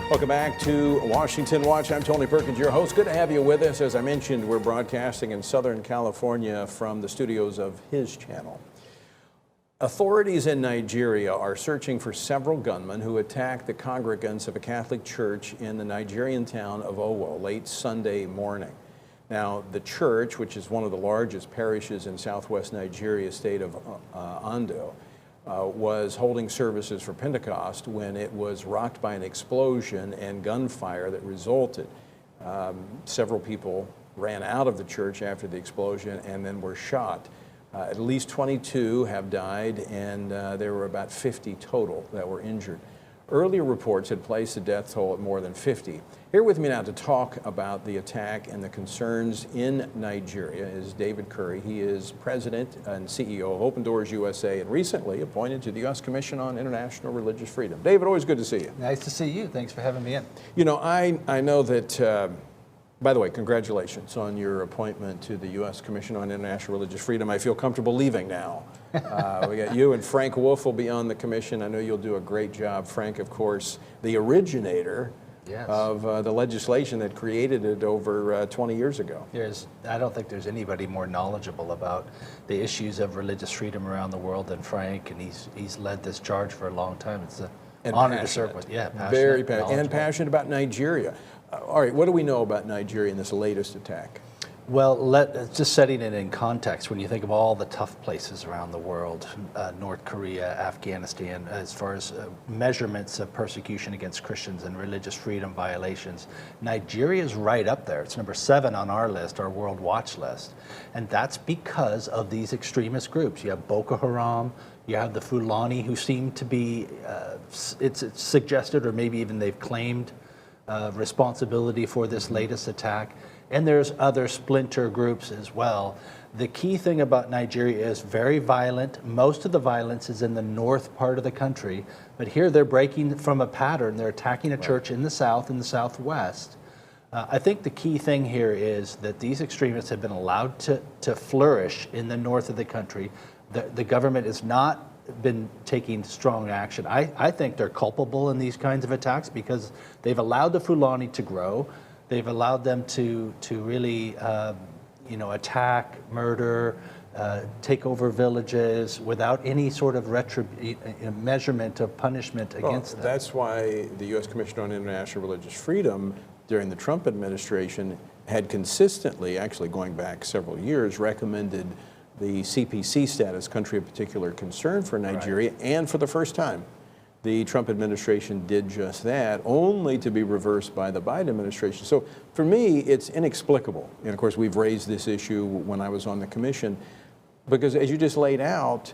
Welcome back to Washington Watch. I'm Tony Perkins, your host. Good to have you with us. As I mentioned, we're broadcasting in Southern California from the studios of his channel. Authorities in Nigeria are searching for several gunmen who attacked the congregants of a Catholic church in the Nigerian town of Owo late Sunday morning. Now, the church, which is one of the largest parishes in southwest Nigeria state of Ondo, was holding services for Pentecost when it was rocked by an explosion and gunfire that resulted. Several people ran out of the church after the explosion and then were shot. At least 22 have died, and there were about 50 total that were injured. Earlier reports had placed the death toll at more than 50. Here with me now to talk about the attack and the concerns in Nigeria is David Curry. He is president and CEO of Open Doors USA and recently appointed to the U.S. Commission on International Religious Freedom. David, always good to see you. Nice to see you. Thanks for having me in. You know, I know that, by the way, congratulations on your appointment to the U.S. Commission on International Religious Freedom. I feel comfortable leaving now. We got you and Frank Wolf will be on the commission. I know you'll do a great job. Frank, of course, the originator of the legislation that created it over 20 years ago. I don't think there's anybody more knowledgeable about the issues of religious freedom around the world than Frank, and he's led this charge for a long time. It's an honor to serve with. Yeah, passionate, very passionate, and passionate about Nigeria. All right, what do we know about Nigeria in this latest attack? Well, just setting it in context, when you think of all the tough places around the world, North Korea, Afghanistan, as far as measurements of persecution against Christians and religious freedom violations, Nigeria is right up there. It's number 7 on our list, our World Watch list. And that's because of these extremist groups. You have Boko Haram, you have the Fulani, who seem to be, it's suggested, or maybe even they've claimed responsibility for this latest attack. And there's other splinter groups as well. The key thing about Nigeria is very violent. Most of the violence is in the north part of the country, but here they're breaking from a pattern. They're attacking a church in the south and the southwest. I think the key thing here is that these extremists have been allowed to flourish in the north of the country. The government has not been taking strong action. I think they're culpable in these kinds of attacks because they've allowed the Fulani to grow. They've allowed them to really, attack, murder, take over villages without any sort of measurement of punishment against them. That's why the U.S. Commission on International Religious Freedom during the Trump administration had consistently, actually going back several years, recommended the CPC status, country of particular concern for Nigeria, and for the first time, the Trump administration did just that, only to be reversed by the Biden administration. So for me, it's inexplicable. And of course, we've raised this issue when I was on the commission, because as you just laid out,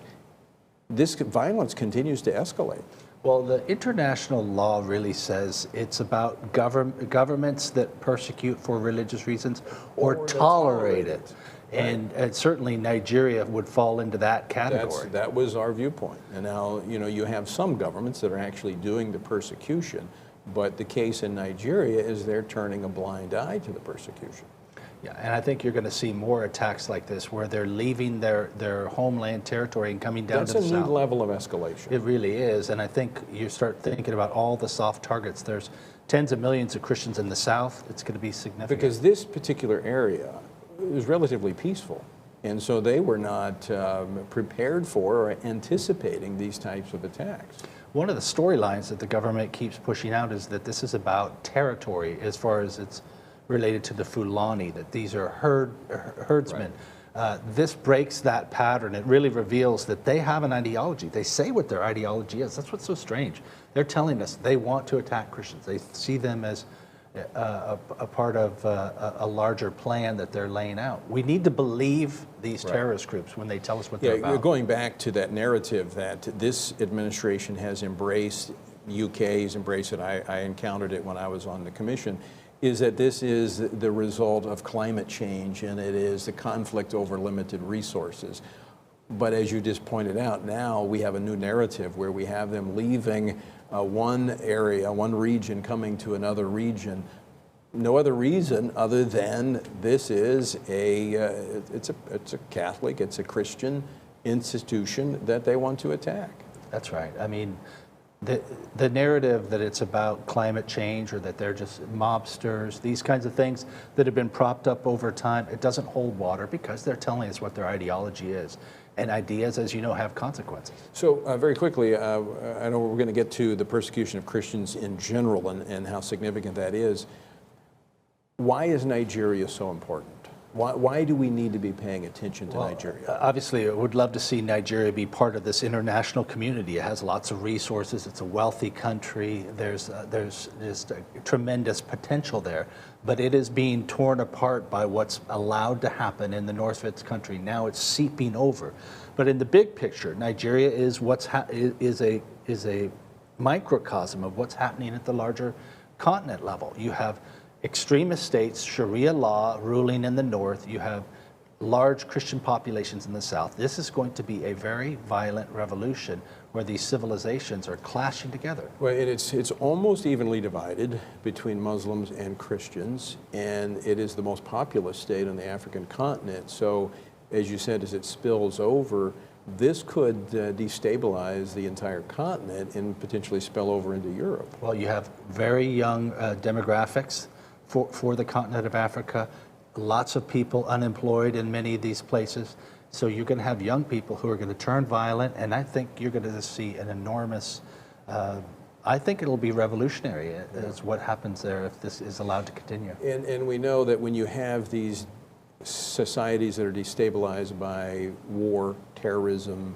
this violence continues to escalate. Well, the international law really says it's about governments that persecute for religious reasons or tolerate it. And certainly Nigeria would fall into that category. That was our viewpoint. And now, you have some governments that are actually doing the persecution, but the case in Nigeria is they're turning a blind eye to the persecution. Yeah, and I think you're going to see more attacks like this where they're leaving their homeland territory and coming down to the south. That's a new level of escalation. It really is, and I think you start thinking about all the soft targets. There's tens of millions of Christians in the south. It's going to be significant. Because this particular area is relatively peaceful, and so they were not prepared for or anticipating these types of attacks. One of the storylines that the government keeps pushing out is that this is about territory as far as it's related to the Fulani, that these are herdsmen. Right. This breaks that pattern. It really reveals that they have an ideology. They say what their ideology is. That's what's so strange. They're telling us they want to attack Christians. They see them as a part of a larger plan that they're laying out. We need to believe these terrorist groups when they tell us what they're about. You're going back to that narrative that this administration has embraced, UK's embraced it, I encountered it when I was on the commission, is that this is the result of climate change and it is the conflict over limited resources. But as you just pointed out, now we have a new narrative where we have them leaving one area, one region, coming to another region. No other reason other than this is it's a Catholic, it's a Christian institution that they want to attack. That's right. I mean, the narrative that it's about climate change or that they're just mobsters, these kinds of things that have been propped up over time, it doesn't hold water because they're telling us what their ideology is. And ideas, as you know, have consequences. So very quickly, I know we're going to get to the persecution of Christians in general and how significant that is. Why is Nigeria so important? Why do we need to be paying attention to Nigeria? Obviously, I would love to see Nigeria be part of this international community. It has lots of resources. It's a wealthy country. There's just a tremendous potential there. But it is being torn apart by what's allowed to happen in the north of its country. Now it's seeping over. But in the big picture, Nigeria is is a microcosm of what's happening at the larger continent level. You have extremist states, Sharia law ruling in the north. You have large Christian populations in the south. This is going to be a very violent revolution where these civilizations are clashing together. Well, it's almost evenly divided between Muslims and Christians, and it is the most populous state on the African continent. So, as you said, as it spills over, this could destabilize the entire continent and potentially spill over into Europe. Well, you have very young demographics for the continent of Africa, lots of people unemployed in many of these places. So you're going to have young people who are going to turn violent, and I think you're going to see an enormous, I think it'll be revolutionary is what happens there if this is allowed to continue. And we know that when you have these societies that are destabilized by war, terrorism,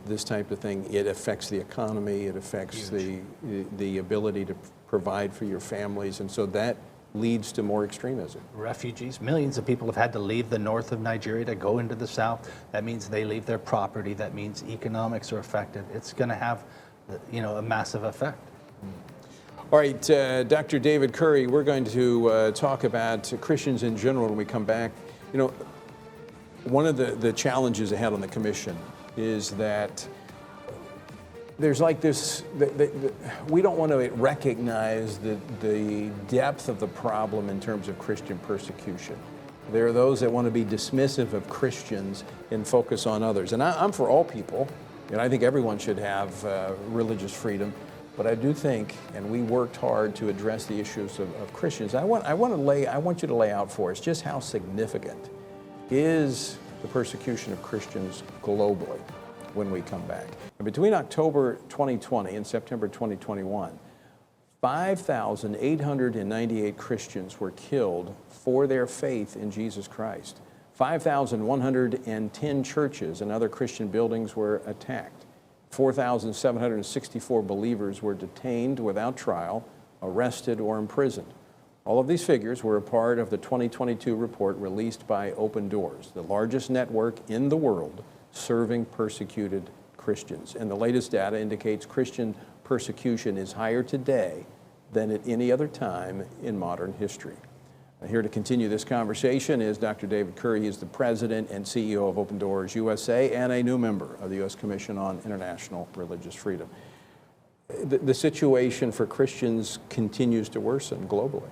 this type of thing, it affects the economy, it affects the ability to provide for your families, and so that leads to more extremism. Refugees, millions of people have had to leave the north of Nigeria to go into the south. That means they leave their property. That means economics are affected. It's going to have, a massive effect. All right, Dr. David Curry, we're going to talk about Christians in general when we come back. One of the challenges ahead on the commission is that there's like this, we don't want to recognize the depth of the problem in terms of Christian persecution. There are those that want to be dismissive of Christians and focus on others. And I'm for all people, and I think everyone should have religious freedom. But I do think, and we worked hard to address the issues of Christians. I want you to lay out for us just how significant is the persecution of Christians globally when we come back. Between October 2020 and September 2021, 5,898 Christians were killed for their faith in Jesus Christ. 5,110 churches and other Christian buildings were attacked. 4,764 believers were detained without trial, arrested, or imprisoned. All of these figures were a part of the 2022 report released by Open Doors, the largest network in the world serving persecuted Christians. And the latest data indicates Christian persecution is higher today than at any other time in modern history. Here to continue this conversation is Dr. David Curry. He is the president and CEO of Open Doors USA and a new member of the U.S. Commission on International Religious Freedom. The situation for Christians continues to worsen globally.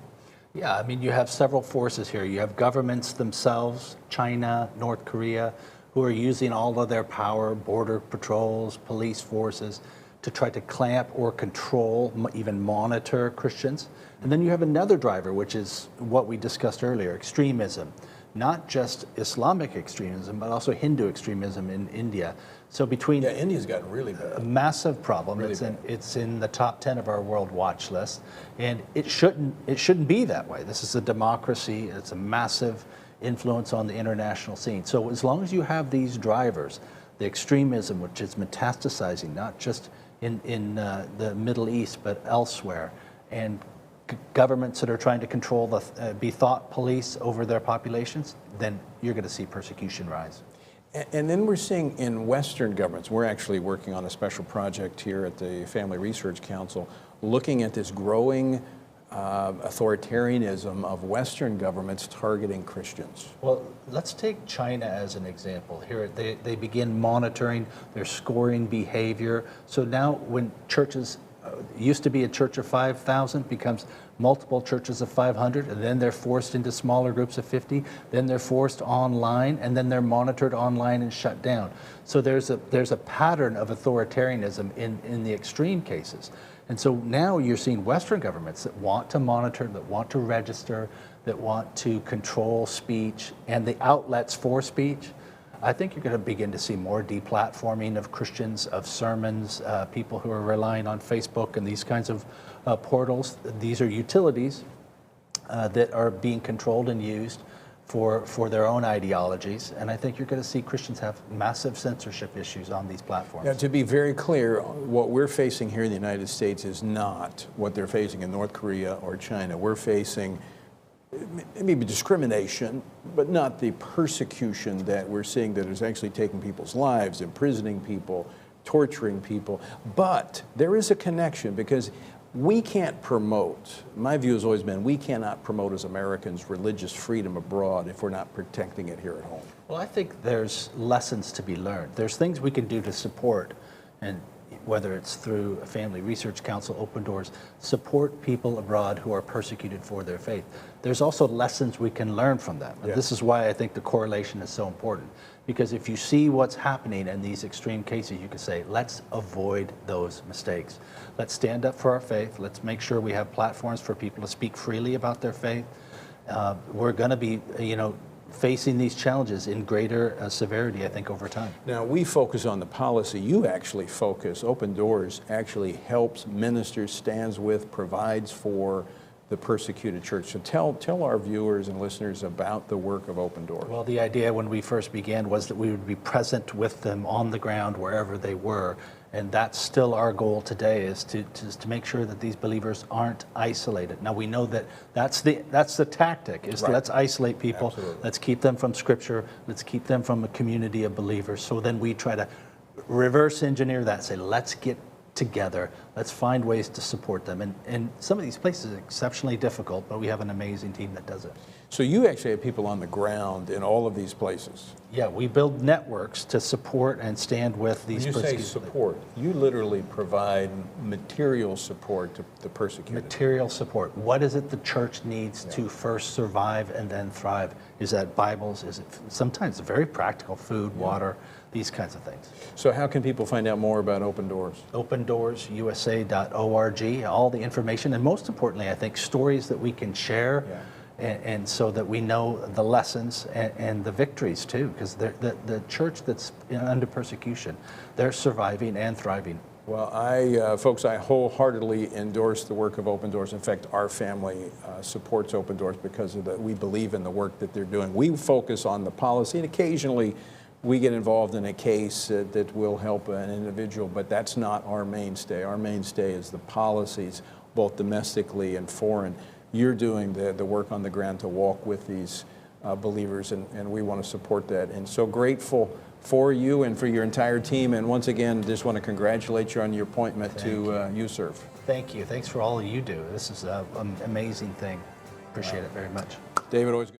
Yeah, I mean, you have several forces here. You have governments themselves, China, North Korea, who are using all of their power, border patrols, police forces, to try to clamp or control, even monitor Christians. And then you have another driver, which is what we discussed earlier, extremism. Not just Islamic extremism, but also Hindu extremism in India. So between India's gotten really bad. A massive problem. Really it's in the top 10 of our world watch list, and it shouldn't be that way. This is a democracy. It's a massive influence on the international scene. So as long as you have these drivers, the extremism, which is metastasizing, not just in the Middle East, but elsewhere, and governments that are trying to control be thought police over their populations, then you're going to see persecution rise. And then we're seeing in Western governments, we're actually working on a special project here at the Family Research Council, looking at this growing authoritarianism of Western governments targeting Christians. Well, let's take China as an example. Here, they begin monitoring, they're scoring behavior. So now when churches used to be a church of 5,000, becomes multiple churches of 500, and then they're forced into smaller groups of 50, then they're forced online, and then they're monitored online and shut down. So there's a pattern of authoritarianism in the extreme cases. And so now you're seeing Western governments that want to monitor, that want to register, that want to control speech and the outlets for speech. I think you're going to begin to see more deplatforming of Christians, of sermons, people who are relying on Facebook and these kinds of portals. These are utilities that are being controlled and used for their own ideologies. And I think you're going to see Christians have massive censorship issues on these platforms. Now, to be very clear, what we're facing here in the United States is not what they're facing in North Korea or China. We're facing maybe discrimination, but not the persecution that we're seeing that is actually taking people's lives, imprisoning people, torturing people. But there is a connection, because we can't promote, my view has always been, we cannot promote as Americans religious freedom abroad if we're not protecting it here at home. Well, I think there's lessons to be learned. There's things we can do to support, and whether it's through a Family Research Council, Open Doors, support people abroad who are persecuted for their faith. There's also lessons we can learn from them. And this is why I think the correlation is so important. Because if you see what's happening in these extreme cases, you can say, let's avoid those mistakes. Let's stand up for our faith. Let's make sure we have platforms for people to speak freely about their faith. We're going to be, facing these challenges in greater severity, I think, over time. Now, we focus on the policy. You actually focus. Open Doors actually helps ministers, stands with, provides for the persecuted church. So tell our viewers and listeners about the work of Open Doors. Well, the idea when we first began was that we would be present with them on the ground wherever they were. And that's still our goal today, is to make sure that these believers aren't isolated. Now, we know that that's the tactic, is let's isolate people. Absolutely. Let's keep them from Scripture. Let's keep them from a community of believers. So then we try to reverse engineer that, say, let's get together. Let's find ways to support them. And some of these places are exceptionally difficult, but we have an amazing team that does it. So you actually have people on the ground in all of these places. Yeah, we build networks to support and stand with these When you say persecuted. support, you literally provide material support to the persecuted. Material support. What is it the church needs to first survive and then thrive? Is that Bibles? Is it sometimes very practical food, water, these kinds of things? So how can people find out more about Open Doors? OpenDoorsUSA.org, all the information, and most importantly, I think, stories that we can share. And so that we know the lessons and the victories too, because the church that's under persecution, they're surviving and thriving. Well, folks, I wholeheartedly endorse the work of Open Doors. In fact, our family supports Open Doors because of we believe in the work that they're doing. We focus on the policy, and occasionally we get involved in a case that will help an individual, but that's not our mainstay. Our mainstay is the policies, both domestically and foreign. You're doing the work on the ground to walk with these believers, and we want to support that. And so grateful for you and for your entire team. And once again, just want to congratulate you on your appointment to USCIRF. Thank you. Thanks for all you do. This is an amazing thing. Appreciate it very much. David, always good.